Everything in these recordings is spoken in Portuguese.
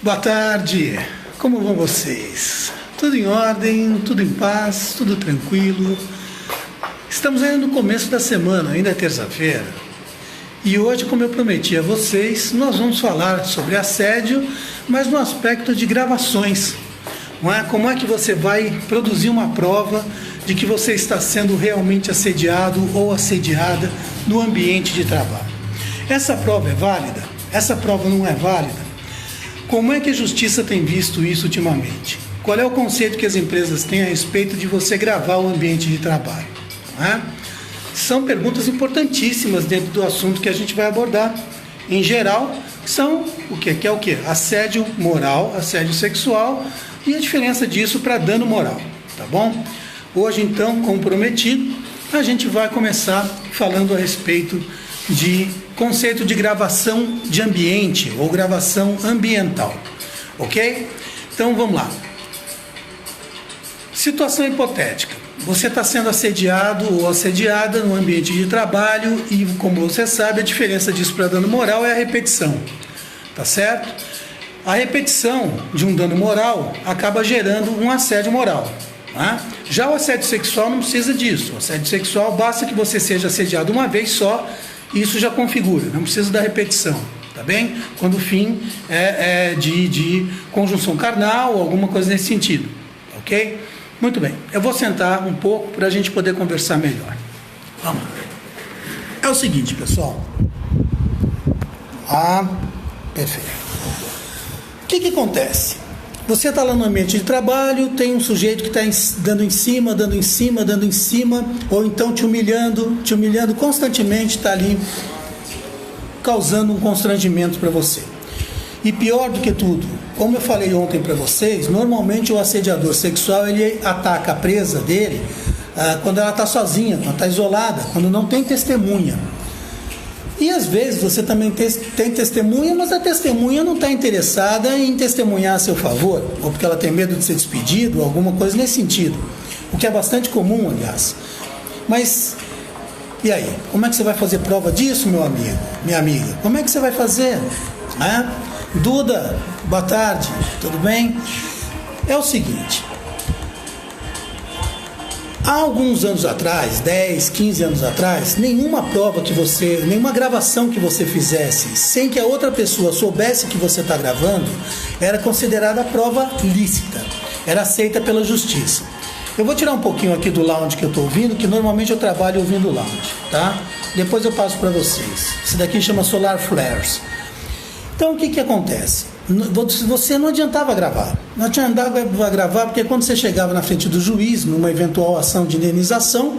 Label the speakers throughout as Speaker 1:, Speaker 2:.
Speaker 1: Boa tarde, como vão vocês? Tudo em ordem, tudo em paz, tudo tranquilo. Estamos ainda no começo da semana, ainda é terça-feira. E hoje, como eu prometi a vocês, nós vamos falar sobre assédio, mas no aspecto de gravações. Não é? Como é que você vai produzir uma prova de que você está sendo realmente assediado ou assediada no ambiente de trabalho? Essa prova é válida? Essa prova não é válida? Como é que a justiça tem visto isso ultimamente? Qual é o conceito que as empresas têm a respeito de você gravar o ambiente de trabalho? Não é? São perguntas importantíssimas dentro do assunto que a gente vai abordar. Em geral, são o quê? Que é o quê? Assédio moral, assédio sexual e a diferença disso para dano moral, tá bom? Hoje, então, como prometido, a gente vai começar falando a respeito de conceito de gravação de ambiente ou gravação ambiental, ok? Então vamos lá. Situação hipotética. Você está sendo assediado ou assediada no ambiente de trabalho e, como você sabe, a diferença disso para dano moral é a repetição, tá certo? A repetição de um dano moral acaba gerando um assédio moral. Tá? Já o assédio sexual não precisa disso. O assédio sexual basta que você seja assediado uma vez só. Isso já configura, não precisa da repetição, tá bem? Quando o fim é de conjunção carnal ou alguma coisa nesse sentido, ok? Muito bem, eu vou sentar um pouco para a gente poder conversar melhor. Vamos lá. É o seguinte, pessoal. Perfeito. O que acontece? Você está lá no ambiente de trabalho, tem um sujeito que está dando em cima, ou então te humilhando constantemente, está ali causando um constrangimento para você. E pior do que tudo, como eu falei ontem para vocês, normalmente o assediador sexual ele ataca a presa dele quando ela está sozinha, quando está isolada, quando não tem testemunha. E às vezes você também tem testemunha, mas a testemunha não está interessada em testemunhar a seu favor, ou porque ela tem medo de ser despedido, ou alguma coisa nesse sentido. O que é bastante comum, aliás. Mas, e aí? Como é que você vai fazer prova disso, meu amigo, minha amiga? Como é que você vai fazer? Duda, boa tarde, tudo bem? É o seguinte. Há alguns anos atrás, 10, 15 anos atrás, nenhuma gravação que você fizesse sem que a outra pessoa soubesse que você está gravando, era considerada prova lícita, era aceita pela justiça. Eu vou tirar um pouquinho aqui do lounge que eu estou ouvindo, que normalmente eu trabalho ouvindo lounge, tá? Depois eu passo para vocês. Esse daqui chama Solar Flares. Então o que acontece? Você não adiantava gravar. Não adiantava gravar porque quando você chegava na frente do juiz, numa eventual ação de indenização,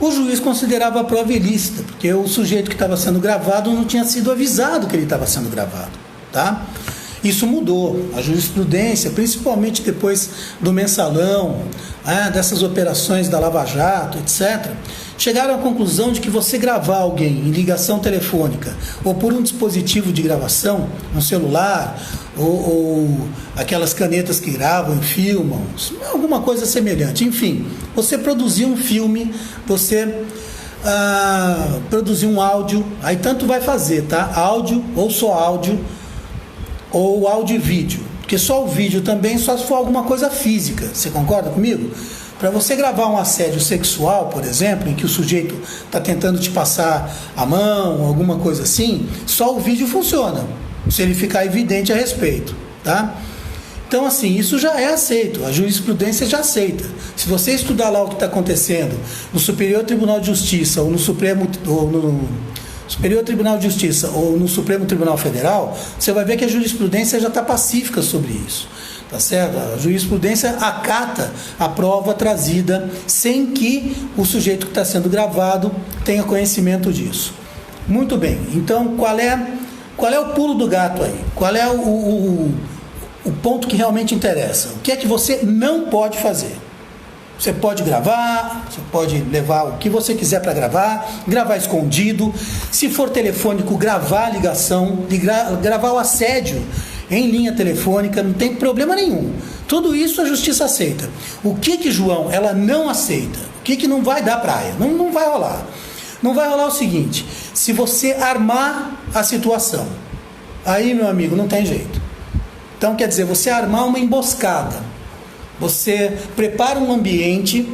Speaker 1: o juiz considerava a prova ilícita, porque o sujeito que estava sendo gravado não tinha sido avisado que ele estava sendo gravado. Tá? Isso mudou. A jurisprudência, principalmente depois do mensalão, dessas operações da Lava Jato, etc., chegaram à conclusão de que você gravar alguém em ligação telefônica ou por um dispositivo de gravação, um celular ou aquelas canetas que gravam e filmam, alguma coisa semelhante, enfim, você produzir um filme, você produzir um áudio, aí tanto vai fazer, tá? Áudio ou só áudio, ou áudio e vídeo, porque só o vídeo também só se for alguma coisa física, você concorda comigo? Para você gravar um assédio sexual, por exemplo, em que o sujeito está tentando te passar a mão, alguma coisa assim, só o vídeo funciona, se ele ficar evidente a respeito, tá? Então, assim, isso já é aceito, a jurisprudência já aceita. Se você estudar lá o que está acontecendo no Superior Tribunal de Justiça ou no Supremo Tribunal Federal, você vai ver que a jurisprudência já está pacífica sobre isso. Tá certo? A jurisprudência acata a prova trazida sem que o sujeito que está sendo gravado tenha conhecimento disso. Muito bem, então qual é o pulo do gato aí? Qual é o ponto que realmente interessa? O que é que você não pode fazer? Você pode gravar, você pode levar o que você quiser para gravar escondido. Se for telefônico, gravar a ligação, gravar o assédio em linha telefônica, não tem problema nenhum. Tudo isso a justiça aceita. O que João, ela não aceita? O que não vai dar praia? Não vai rolar. Não vai rolar o seguinte: se você armar a situação, aí, meu amigo, não tem jeito. Então, quer dizer, você armar uma emboscada, você prepara um ambiente,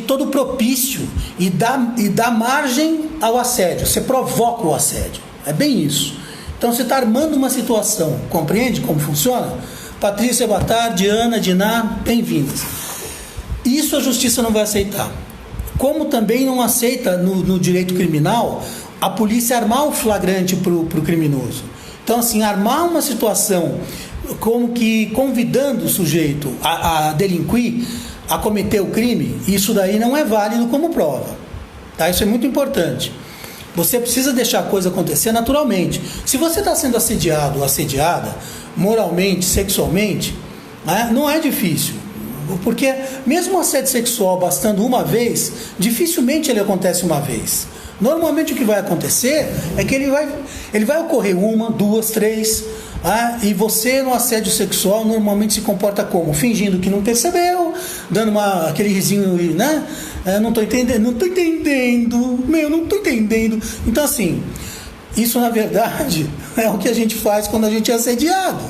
Speaker 1: todo propício e dá margem ao assédio, você provoca o assédio, é bem isso. Então você está armando uma situação, compreende como funciona? Patrícia, boa tarde, Ana, Diná, bem-vindas. Isso a justiça não vai aceitar. Como também não aceita no direito criminal a polícia armar o flagrante para o criminoso. Então, assim, armar uma situação como que convidando o sujeito a delinquir, a cometer o crime, isso daí não é válido como prova. Tá? Isso é muito importante. Você precisa deixar a coisa acontecer naturalmente. Se você está sendo assediado ou assediada, moralmente, sexualmente, né, não é difícil. Porque mesmo o assédio sexual bastando uma vez, dificilmente ele acontece uma vez. Normalmente o que vai acontecer é que ele vai ocorrer uma, duas, três, e você no assédio sexual normalmente se comporta como? Fingindo que não percebeu, dando aquele risinho, né? Não estou entendendo. Então assim, isso na verdade é o que a gente faz quando a gente é assediado.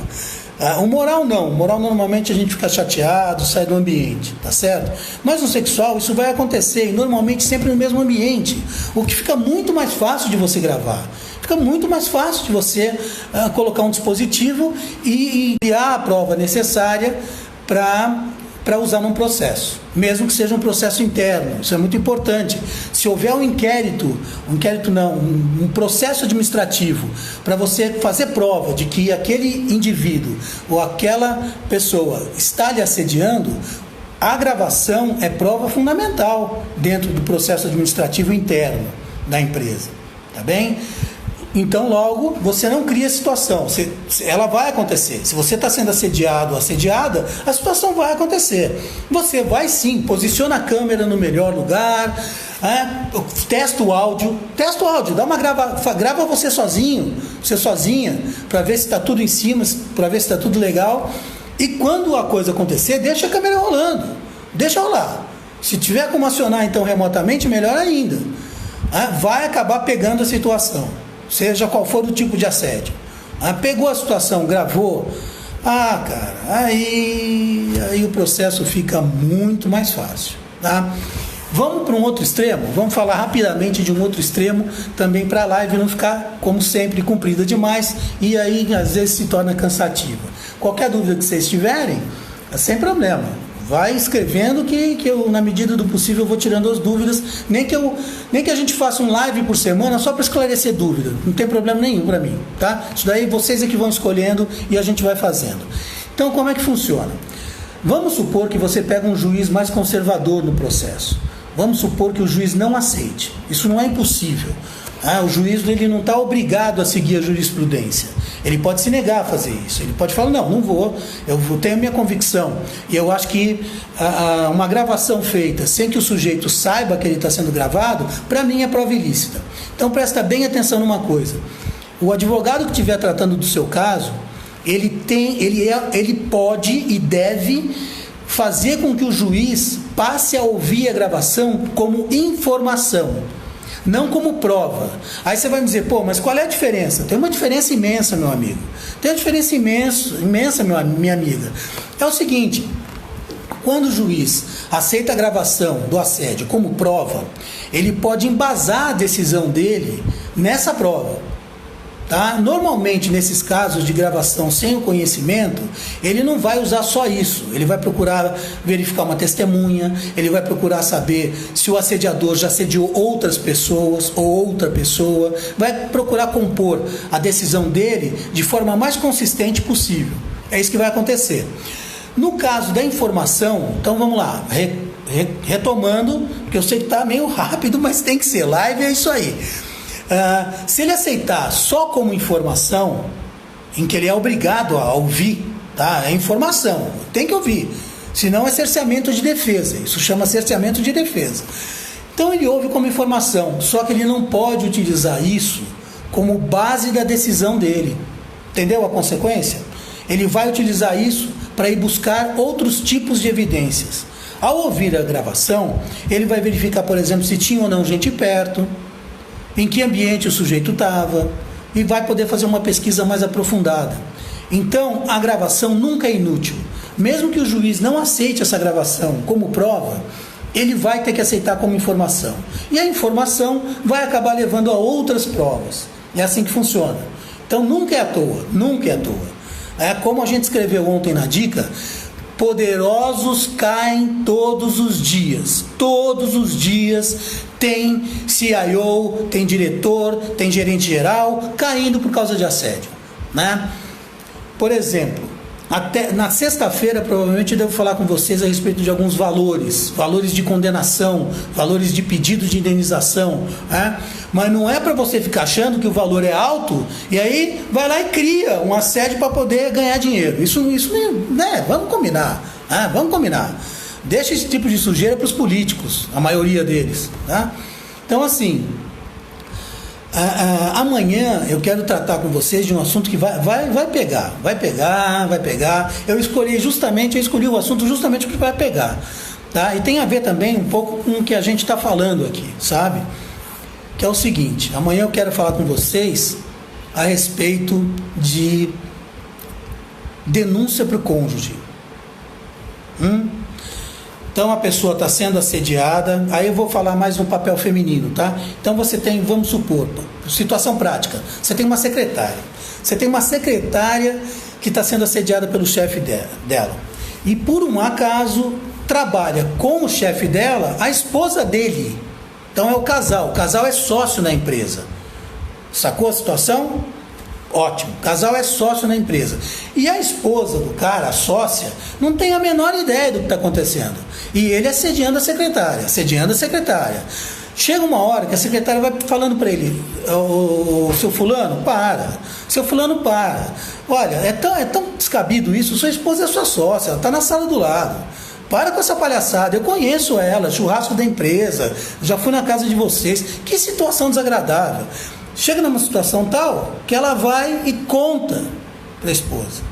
Speaker 1: O moral não, o moral normalmente a gente fica chateado, sai do ambiente, tá certo? Mas no sexual isso vai acontecer, e normalmente sempre no mesmo ambiente, o que fica muito mais fácil de você gravar, fica muito mais fácil de você colocar um dispositivo e criar a prova necessária para usar num processo, mesmo que seja um processo interno. Isso é muito importante. Se houver um processo administrativo para você fazer prova de que aquele indivíduo ou aquela pessoa está lhe assediando, a gravação é prova fundamental dentro do processo administrativo interno da empresa, tá bem? Então, logo, você não cria a situação. Ela vai acontecer. Se você está sendo assediado ou assediada, a situação vai acontecer. Você vai sim, posiciona a câmera no melhor lugar, testa o áudio, grava você sozinho, você sozinha, para ver se está tudo em cima, para ver se está tudo legal. E quando a coisa acontecer, deixa a câmera rolando, deixa rolar. Se tiver como acionar então remotamente, melhor ainda. Vai acabar pegando a situação, seja qual for o tipo de assédio. Pegou a situação, gravou, cara, aí o processo fica muito mais fácil, tá? Vamos para um outro extremo, vamos falar rapidamente de um outro extremo, também para a live não ficar, como sempre, comprida demais, e aí às vezes se torna cansativa. Qualquer dúvida que vocês tiverem, sem problema, vai escrevendo que eu, na medida do possível, eu vou tirando as dúvidas, nem que a gente faça um live por semana só para esclarecer dúvida, não tem problema nenhum para mim, tá? Isso daí vocês é que vão escolhendo e a gente vai fazendo. Então, como é que funciona? Vamos supor que você pega um juiz mais conservador no processo. Vamos supor que o juiz não aceite. Isso não é impossível. O juiz ele não está obrigado a seguir a jurisprudência. Ele pode se negar a fazer isso. Ele pode falar, não vou, eu tenho a minha convicção. E eu acho que uma gravação feita sem que o sujeito saiba que ele está sendo gravado, para mim é prova ilícita. Então presta bem atenção numa coisa. O advogado que estiver tratando do seu caso, ele pode e deve fazer com que o juiz passe a ouvir a gravação como informação, não como prova. Aí você vai me dizer, mas qual é a diferença? Tem uma diferença imensa, meu amigo. Tem uma diferença imensa, minha amiga. É o seguinte, quando o juiz aceita a gravação do assédio como prova, ele pode embasar a decisão dele nessa prova. Tá? Normalmente, nesses casos de gravação sem o conhecimento, ele não vai usar só isso. Ele vai procurar verificar uma testemunha, ele vai procurar saber se o assediador já assediou outras pessoas ou outra pessoa, vai procurar compor a decisão dele de forma mais consistente possível. É isso que vai acontecer. No caso da informação, então vamos lá, retomando, porque eu sei que está meio rápido, mas tem que ser live, é isso aí. Se ele aceitar só como informação, em que ele é obrigado a ouvir, tá? É informação, tem que ouvir, senão é cerceamento de defesa, isso chama cerceamento de defesa. Então ele ouve como informação, só que ele não pode utilizar isso como base da decisão dele, entendeu a consequência? Ele vai utilizar isso para ir buscar outros tipos de evidências. Ao ouvir a gravação, ele vai verificar, por exemplo, se tinha ou não gente perto, em que ambiente o sujeito estava, e vai poder fazer uma pesquisa mais aprofundada. Então, a gravação nunca é inútil. Mesmo que o juiz não aceite essa gravação como prova, ele vai ter que aceitar como informação. E a informação vai acabar levando a outras provas. É assim que funciona. Então, nunca é à toa, nunca é à toa. É como a gente escreveu ontem na dica, poderosos caem todos os dias. Todos os dias tem CIO, tem diretor, tem gerente geral caindo por causa de assédio, né? Por exemplo, até na sexta-feira provavelmente eu devo falar com vocês a respeito de alguns valores de condenação, valores de pedido de indenização, né? Mas não é para você ficar achando que o valor é alto e aí vai lá e cria um assédio para poder ganhar dinheiro. Isso né? Vamos combinar, né? Vamos combinar. Deixa esse tipo de sujeira para os políticos, a maioria deles, né? Então, assim, amanhã eu quero tratar com vocês de um assunto que vai pegar. Eu escolhi o assunto justamente porque vai pegar, tá? E tem a ver também um pouco com o que a gente está falando aqui, sabe? Que é o seguinte: amanhã eu quero falar com vocês a respeito de denúncia para o cônjuge. Então a pessoa está sendo assediada, aí eu vou falar mais no papel feminino, tá? Então você tem, vamos supor, situação prática, você tem uma secretária que está sendo assediada pelo chefe dela, e por um acaso trabalha com o chefe dela a esposa dele. Então é o casal é sócio na empresa. Sacou a situação? Ótimo, o casal é sócio na empresa. E a esposa do cara, a sócia, não tem a menor ideia do que está acontecendo. E ele assediando a secretária. Chega uma hora que a secretária vai falando para ele: seu fulano, para. Olha, é tão descabido isso, sua esposa é sua sócia, ela está na sala do lado. Para com essa palhaçada, eu conheço ela, churrasco da empresa, já fui na casa de vocês. Que situação desagradável. Chega numa situação tal que ela vai e conta para a esposa.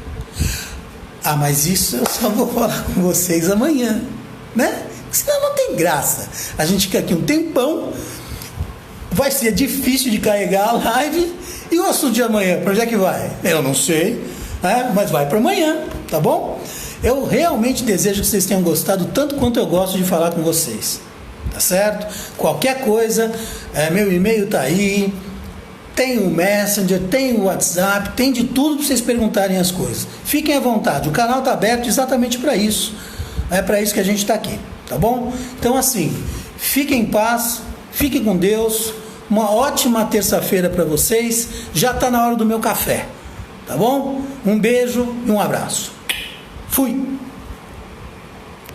Speaker 1: Mas isso eu só vou falar com vocês amanhã, né? Senão não tem graça. A gente fica aqui um tempão, vai ser difícil de carregar a live, e o assunto de amanhã, para onde é que vai? Eu não sei, né? Mas vai para amanhã, tá bom? Eu realmente desejo que vocês tenham gostado tanto quanto eu gosto de falar com vocês, tá certo? Qualquer coisa, meu e-mail tá aí, tem o Messenger, tem o WhatsApp, tem de tudo para vocês perguntarem as coisas. Fiquem à vontade, o canal está aberto exatamente para isso. É para isso que a gente está aqui, tá bom? Então, assim, fiquem em paz, fiquem com Deus, uma ótima terça-feira para vocês. Já está na hora do meu café, tá bom? Um beijo e um abraço. Fui!